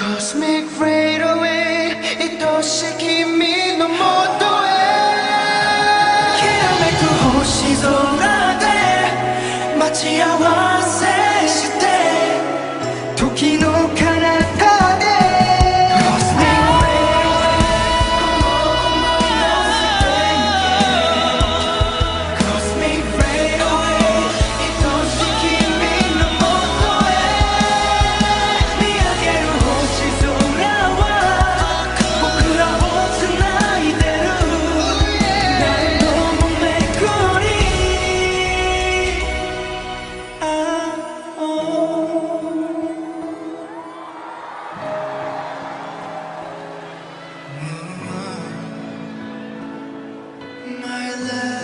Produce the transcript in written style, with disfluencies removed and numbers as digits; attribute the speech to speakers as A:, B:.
A: Cosmic fade away 愛しい君のもとへきらめく星空で待ち合わせして時の彼方で Cosmic fade away この想いを捨てゆけ Cosmic fade away 愛しい君のもとへ見上げる星空は僕らをつないでる何度もめくりMy love